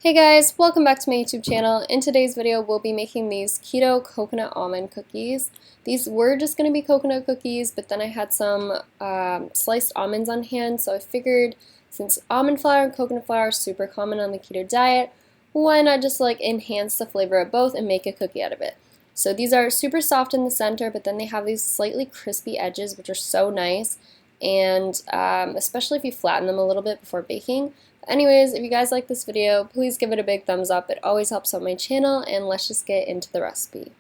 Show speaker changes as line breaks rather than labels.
Hey guys, welcome back to my YouTube channel. In today's video, we'll be making these Keto Coconut Almond Cookies. These were just going to be coconut cookies, but then I had some sliced almonds on hand, so I figured since almond flour and coconut flour are super common on the keto diet, why not just enhance the flavor of both and make a cookie out of it. So these are super soft in the center, but then they have these slightly crispy edges, which are so nice, and especially if you flatten them a little bit before baking. Anyways, if you guys like this video, please give it a big thumbs up. It always helps out my channel, and let's just get into the recipe.